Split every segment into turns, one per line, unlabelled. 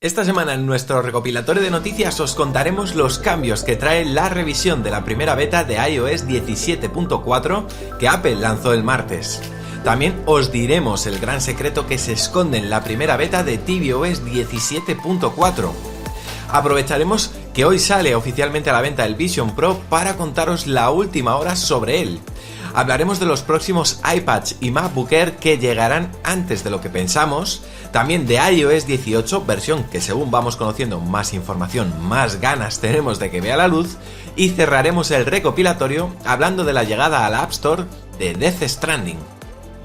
Esta semana en nuestro recopilatorio de noticias os contaremos los cambios que trae la revisión de la primera beta de iOS 17.4 que Apple lanzó el martes. También os diremos el gran secreto que se esconde en la primera beta de tvOS 17.4. Aprovecharemos que hoy sale oficialmente a la venta el Vision Pro para contaros la última hora sobre él. Hablaremos de los próximos iPads y MacBook Air que llegarán antes de lo que pensamos, también de iOS 18, versión que según vamos conociendo más información, más ganas tenemos de que vea la luz, y cerraremos el recopilatorio hablando de la llegada a la App Store de Death Stranding.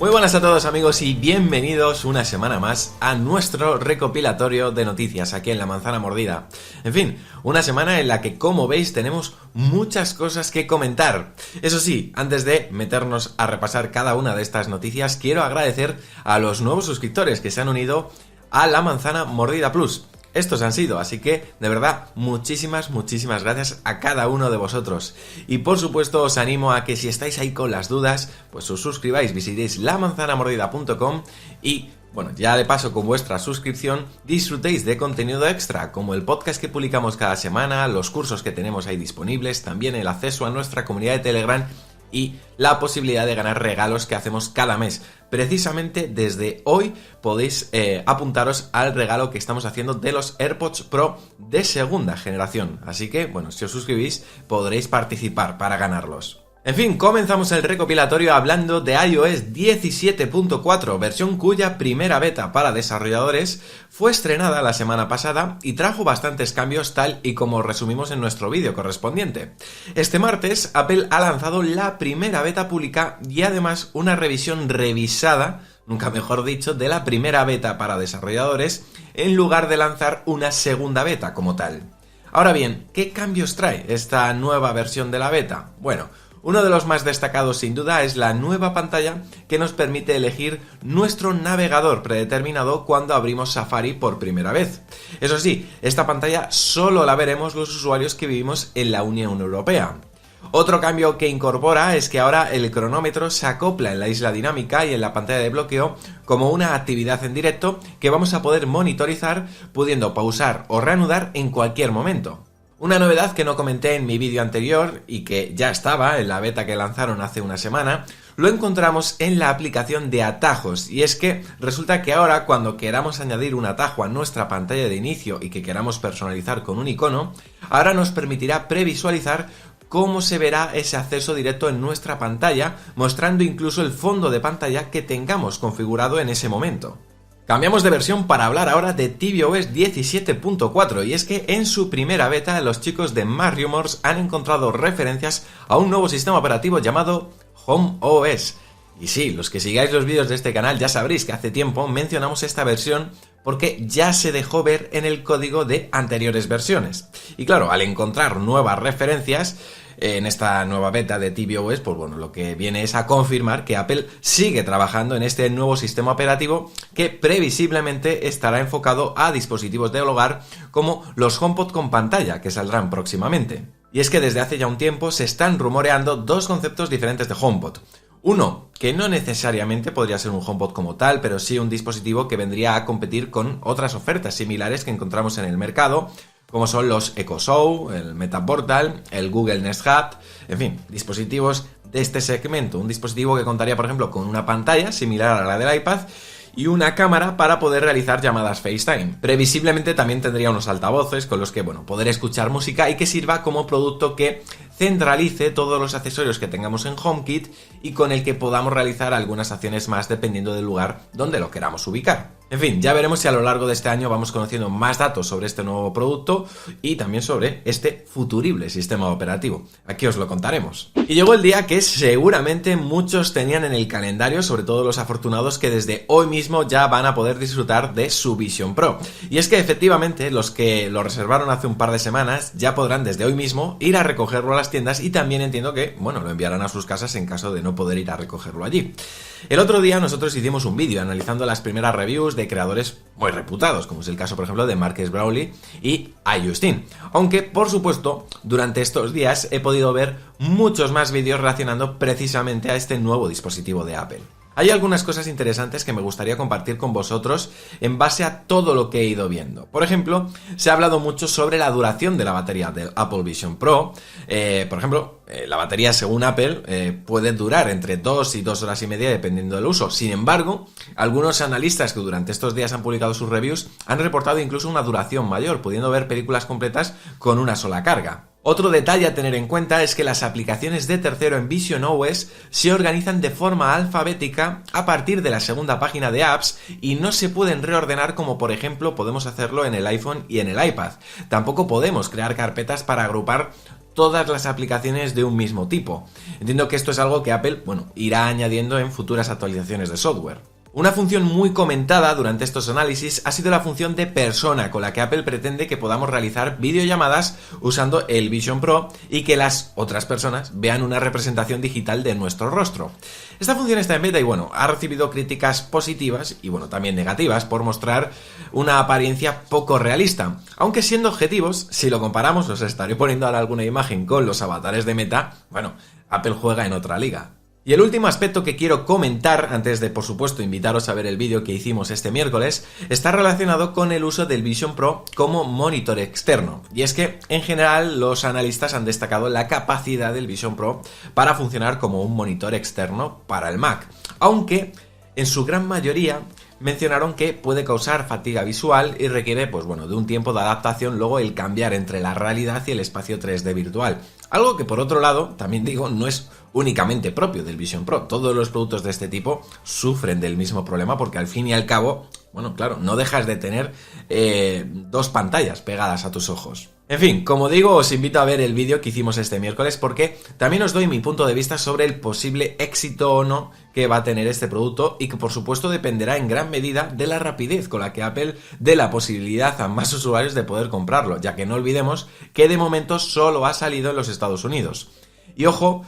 Muy buenas a todos amigos y bienvenidos una semana más a nuestro recopilatorio de noticias aquí en La Manzana Mordida. En fin, una semana en la que, como veis, tenemos muchas cosas que comentar. Eso sí, antes de meternos a repasar cada una de estas noticias, quiero agradecer a los nuevos suscriptores que se han unido a La Manzana Mordida Plus. Estos han sido, así que de verdad muchísimas gracias a cada uno de vosotros. Y por supuesto os animo a que si estáis ahí con las dudas, pues os suscribáis, visitéis lamanzanamordida.com y bueno, ya de paso con vuestra suscripción disfrutéis de contenido extra, como el podcast que publicamos cada semana, los cursos que tenemos ahí disponibles, también el acceso a nuestra comunidad de Telegram y la posibilidad de ganar regalos que hacemos cada mes. Precisamente desde hoy podéis apuntaros al regalo que estamos haciendo de los AirPods Pro de segunda generación. Así que, bueno, si os suscribís podréis participar para ganarlos. En fin, comenzamos el recopilatorio hablando de iOS 17.4, versión cuya primera beta para desarrolladores fue estrenada la semana pasada y trajo bastantes cambios tal y como resumimos en nuestro vídeo correspondiente. Este martes, Apple ha lanzado la primera beta pública y además una revisión revisada, nunca mejor dicho, de la primera beta para desarrolladores en lugar de lanzar una segunda beta como tal. Ahora bien, ¿qué cambios trae esta nueva versión de la beta? Bueno, uno de los más destacados sin duda es la nueva pantalla que nos permite elegir nuestro navegador predeterminado cuando abrimos Safari por primera vez. Eso sí, esta pantalla solo la veremos los usuarios que vivimos en la Unión Europea. Otro cambio que incorpora es que ahora el cronómetro se acopla en la isla dinámica y en la pantalla de bloqueo como una actividad en directo que vamos a poder monitorizar pudiendo pausar o reanudar en cualquier momento. Una novedad que no comenté en mi vídeo anterior y que ya estaba en la beta que lanzaron hace una semana, lo encontramos en la aplicación de atajos, y es que resulta que ahora cuando queramos añadir un atajo a nuestra pantalla de inicio y que queramos personalizar con un icono, ahora nos permitirá previsualizar cómo se verá ese acceso directo en nuestra pantalla, mostrando incluso el fondo de pantalla que tengamos configurado en ese momento. Cambiamos de versión para hablar ahora de tvOS 17.4 y es que en su primera beta los chicos de MacRumors han encontrado referencias a un nuevo sistema operativo llamado HomeOS. Y sí, los que sigáis los vídeos de este canal ya sabréis que hace tiempo mencionamos esta versión porque ya se dejó ver en el código de anteriores versiones. Y claro, al encontrar nuevas referencias en esta nueva beta de tvOS, pues bueno, lo que viene es a confirmar que Apple sigue trabajando en este nuevo sistema operativo que previsiblemente estará enfocado a dispositivos de hogar como los HomePod con pantalla que saldrán próximamente. Y es que desde hace ya un tiempo se están rumoreando dos conceptos diferentes de HomePod. Uno, que no necesariamente podría ser un HomePod como tal, pero sí un dispositivo que vendría a competir con otras ofertas similares que encontramos en el mercado, como son los Echo Show, el Meta Portal, el Google Nest Hub, en fin, dispositivos de este segmento. Un dispositivo que contaría, por ejemplo, con una pantalla similar a la del iPad y una cámara para poder realizar llamadas FaceTime. Previsiblemente también tendría unos altavoces con los que, bueno, poder escuchar música y que sirva como producto que centralice todos los accesorios que tengamos en HomeKit y con el que podamos realizar algunas acciones más dependiendo del lugar donde lo queramos ubicar. En fin, ya veremos si a lo largo de este año vamos conociendo más datos sobre este nuevo producto y también sobre este futurible sistema operativo. Aquí os lo contaremos. Y llegó el día que seguramente muchos tenían en el calendario, sobre todo los afortunados que desde hoy mismo ya van a poder disfrutar de su Vision Pro. Y es que efectivamente los que lo reservaron hace un par de semanas ya podrán desde hoy mismo ir a recogerlo a las tiendas y también entiendo que, bueno, lo enviarán a sus casas en caso de no poder ir a recogerlo allí. El otro día nosotros hicimos un vídeo analizando las primeras reviews de creadores muy reputados, como es el caso por ejemplo de Marques Brownlee y iJustine. Aunque por supuesto durante estos días he podido ver muchos más vídeos relacionando precisamente a este nuevo dispositivo de Apple. Hay algunas cosas interesantes que me gustaría compartir con vosotros en base a todo lo que he ido viendo. Por ejemplo, se ha hablado mucho sobre la duración de la batería del Apple Vision Pro. Por ejemplo, la batería, según Apple, puede durar entre 2 y 2 horas y media dependiendo del uso. Sin embargo, algunos analistas que durante estos días han publicado sus reviews han reportado incluso una duración mayor, pudiendo ver películas completas con una sola carga. Otro detalle a tener en cuenta es que las aplicaciones de tercero en Vision OS se organizan de forma alfabética a partir de la segunda página de apps y no se pueden reordenar como por ejemplo podemos hacerlo en el iPhone y en el iPad. Tampoco podemos crear carpetas para agrupar todas las aplicaciones de un mismo tipo. Entiendo que esto es algo que Apple, irá añadiendo en futuras actualizaciones de software. Una función muy comentada durante estos análisis ha sido la función de persona, con la que Apple pretende que podamos realizar videollamadas usando el Vision Pro y que las otras personas vean una representación digital de nuestro rostro. Esta función está en beta y ha recibido críticas positivas y también negativas por mostrar una apariencia poco realista. Aunque siendo objetivos, si lo comparamos, os estaré poniendo ahora alguna imagen con los avatares de Meta, Apple juega en otra liga. Y el último aspecto que quiero comentar, antes de por supuesto invitaros a ver el vídeo que hicimos este miércoles, está relacionado con el uso del Vision Pro como monitor externo. Y es que en general los analistas han destacado la capacidad del Vision Pro para funcionar como un monitor externo para el Mac, aunque en su gran mayoría mencionaron que puede causar fatiga visual y requiere de un tiempo de adaptación luego el cambiar entre la realidad y el espacio 3D virtual. Algo que por otro lado, también digo, no es únicamente propio del Vision Pro. Todos los productos de este tipo sufren del mismo problema porque al fin y al cabo, no dejas de tener dos pantallas pegadas a tus ojos. En fin, como digo, os invito a ver el vídeo que hicimos este miércoles porque también os doy mi punto de vista sobre el posible éxito o no que va a tener este producto y que por supuesto dependerá en gran medida de la rapidez con la que Apple dé la posibilidad a más usuarios de poder comprarlo, ya que no olvidemos que de momento solo ha salido en los Estados Unidos. Y ojo,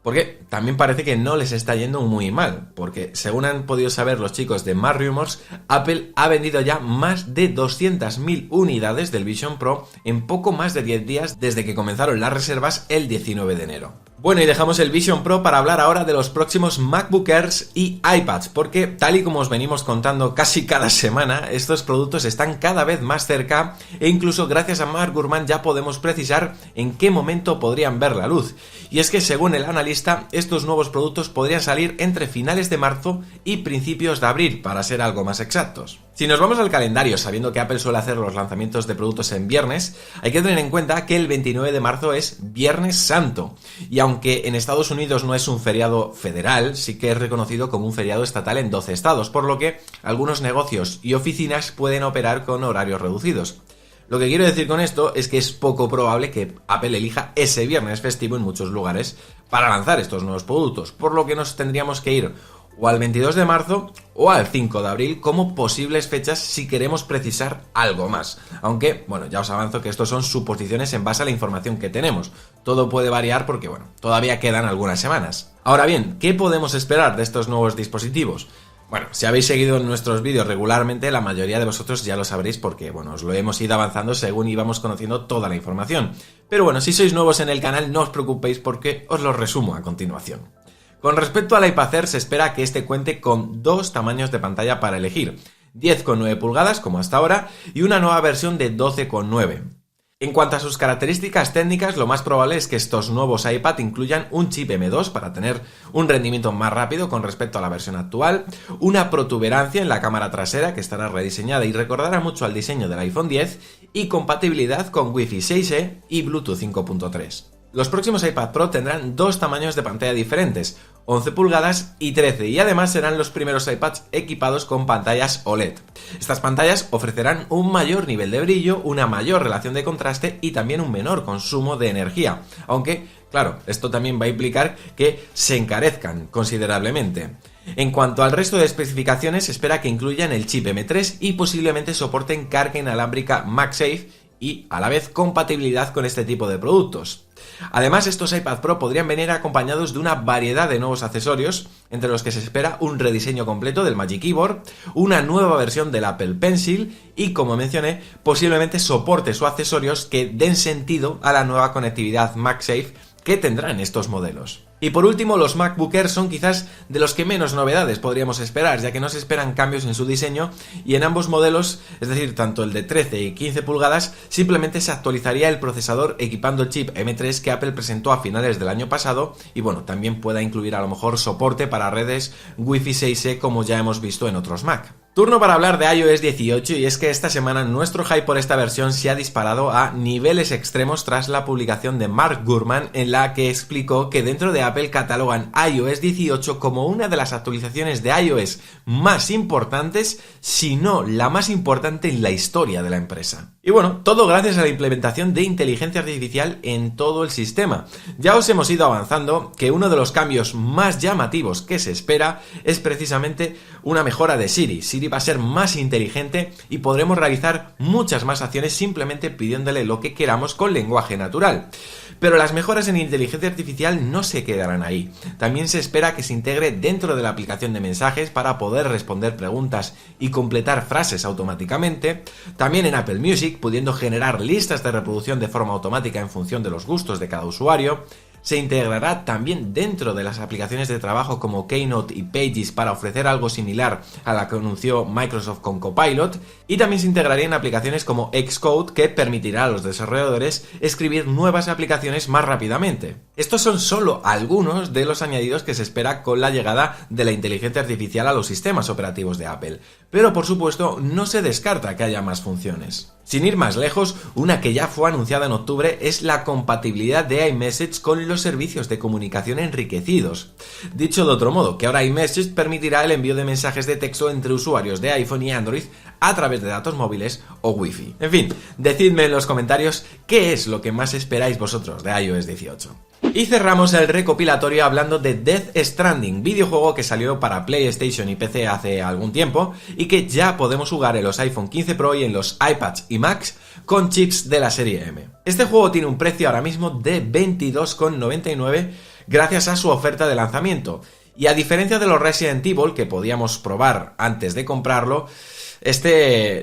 porque también parece que no les está yendo muy mal, porque según han podido saber los chicos de Mad Rumors, Apple ha vendido ya más de 200.000 unidades del Vision Pro en poco más de 10 días desde que comenzaron las reservas el 19 de enero. Bueno, y dejamos el Vision Pro para hablar ahora de los próximos MacBook Airs y iPads, porque tal y como os venimos contando casi cada semana, estos productos están cada vez más cerca e incluso gracias a Mark Gurman ya podemos precisar en qué momento podrían ver la luz. Y es que según el analista, estos nuevos productos podrían salir entre finales de marzo y principios de abril, para ser algo más exactos. Si nos vamos al calendario, sabiendo que Apple suele hacer los lanzamientos de productos en viernes, hay que tener en cuenta que el 29 de marzo es Viernes Santo. Y aunque en Estados Unidos no es un feriado federal, sí que es reconocido como un feriado estatal en 12 estados, por lo que algunos negocios y oficinas pueden operar con horarios reducidos. Lo que quiero decir con esto es que es poco probable que Apple elija ese viernes festivo en muchos lugares para lanzar estos nuevos productos, por lo que nos tendríamos que ir o al 22 de marzo o al 5 de abril como posibles fechas si queremos precisar algo más. Aunque, ya os avanzo que estos son suposiciones en base a la información que tenemos. Todo puede variar porque, todavía quedan algunas semanas. Ahora bien, ¿qué podemos esperar de estos nuevos dispositivos? Si habéis seguido nuestros vídeos regularmente, la mayoría de vosotros ya lo sabréis porque, os lo hemos ido avanzando según íbamos conociendo toda la información. Pero si sois nuevos en el canal, no os preocupéis porque os lo resumo a continuación. Con respecto al iPad Air, se espera que este cuente con dos tamaños de pantalla para elegir, 10,9 pulgadas como hasta ahora y una nueva versión de 12,9. En cuanto a sus características técnicas, lo más probable es que estos nuevos iPad incluyan un chip M2 para tener un rendimiento más rápido con respecto a la versión actual, una protuberancia en la cámara trasera que estará rediseñada y recordará mucho al diseño del iPhone X y compatibilidad con Wi-Fi 6E y Bluetooth 5.3. Los próximos iPad Pro tendrán dos tamaños de pantalla diferentes, 11 pulgadas y 13, y además serán los primeros iPads equipados con pantallas OLED. Estas pantallas ofrecerán un mayor nivel de brillo, una mayor relación de contraste y también un menor consumo de energía, aunque, claro, esto también va a implicar que se encarezcan considerablemente. En cuanto al resto de especificaciones, se espera que incluyan el chip M3 y posiblemente soporten carga inalámbrica MagSafe y, a la vez, compatibilidad con este tipo de productos. Además, estos iPad Pro podrían venir acompañados de una variedad de nuevos accesorios, entre los que se espera un rediseño completo del Magic Keyboard, una nueva versión del Apple Pencil y, como mencioné, posiblemente soportes o accesorios que den sentido a la nueva conectividad MagSafe que tendrán estos modelos. Y por último, los MacBook Air son quizás de los que menos novedades podríamos esperar, ya que no se esperan cambios en su diseño y en ambos modelos, es decir, tanto el de 13 y 15 pulgadas, simplemente se actualizaría el procesador equipando el chip M3 que Apple presentó a finales del año pasado y bueno, también pueda incluir a lo mejor soporte para redes Wi-Fi 6E como ya hemos visto en otros Mac. Turno para hablar de iOS 18 y es que esta semana nuestro hype por esta versión se ha disparado a niveles extremos tras la publicación de Mark Gurman en la que explicó que dentro de Apple catalogan iOS 18 como una de las actualizaciones de iOS más importantes, si no la más importante en la historia de la empresa. Y bueno, todo gracias a la implementación de inteligencia artificial en todo el sistema. Ya os hemos ido avanzando que uno de los cambios más llamativos que se espera es precisamente una mejora de Siri. Siri va a ser más inteligente y podremos realizar muchas más acciones simplemente pidiéndole lo que queramos con lenguaje natural. Pero las mejoras en inteligencia artificial no se quedarán ahí. También se espera que se integre dentro de la aplicación de mensajes para poder responder preguntas y completar frases automáticamente. También en Apple Music, pudiendo generar listas de reproducción de forma automática en función de los gustos de cada usuario. Se integrará también dentro de las aplicaciones de trabajo como Keynote y Pages para ofrecer algo similar a la que anunció Microsoft con Copilot, y también se integraría en aplicaciones como Xcode que permitirá a los desarrolladores escribir nuevas aplicaciones más rápidamente. Estos son solo algunos de los añadidos que se espera con la llegada de la inteligencia artificial a los sistemas operativos de Apple, pero por supuesto no se descarta que haya más funciones. Sin ir más lejos, una que ya fue anunciada en octubre es la compatibilidad de iMessage con los servicios de comunicación enriquecidos. Dicho de otro modo, que ahora iMessage permitirá el envío de mensajes de texto entre usuarios de iPhone y Android a través de datos móviles o Wi-Fi. En fin, decidme en los comentarios qué es lo que más esperáis vosotros de iOS 18. Y cerramos el recopilatorio hablando de Death Stranding, videojuego que salió para PlayStation y PC hace algún tiempo y que ya podemos jugar en los iPhone 15 Pro y en los iPads y Macs con chips de la serie M. Este juego tiene un precio ahora mismo de 22,99 gracias a su oferta de lanzamiento. Y a diferencia de los Resident Evil que podíamos probar antes de comprarlo,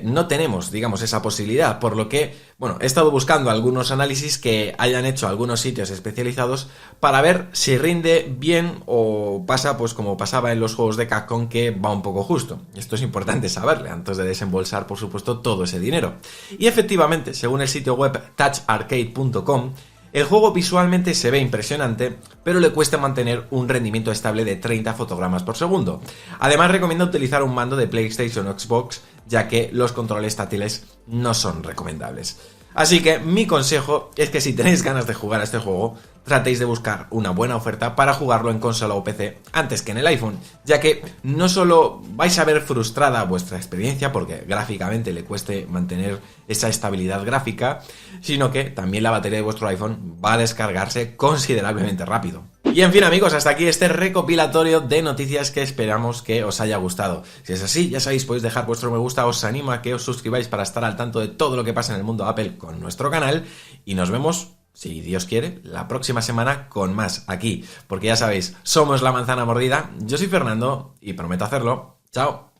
no tenemos, digamos, esa posibilidad, por lo que, bueno, he estado buscando algunos análisis que hayan hecho algunos sitios especializados para ver si rinde bien o pasa pues como pasaba en los juegos de Capcom, que va un poco justo. Esto es importante saberle antes de desembolsar, por supuesto, todo ese dinero. Y efectivamente, según el sitio web toucharcade.com, el juego visualmente se ve impresionante, pero le cuesta mantener un rendimiento estable de 30 fotogramas por segundo. Además, recomiendo utilizar un mando de PlayStation o Xbox, ya que los controles táctiles no son recomendables. Así que mi consejo es que si tenéis ganas de jugar a este juego, tratéis de buscar una buena oferta para jugarlo en consola o PC antes que en el iPhone, ya que no solo vais a ver frustrada vuestra experiencia porque gráficamente le cueste mantener esa estabilidad gráfica, sino que también la batería de vuestro iPhone va a descargarse considerablemente rápido. Y en fin, amigos, hasta aquí este recopilatorio de noticias que esperamos que os haya gustado. Si es así, ya sabéis, podéis dejar vuestro me gusta, os animo a que os suscribáis para estar al tanto de todo lo que pasa en el mundo Apple con nuestro canal, y nos vemos, si Dios quiere, la próxima semana con más aquí, porque ya sabéis, somos La Manzana Mordida. Yo soy Fernando y prometo hacerlo. ¡Chao!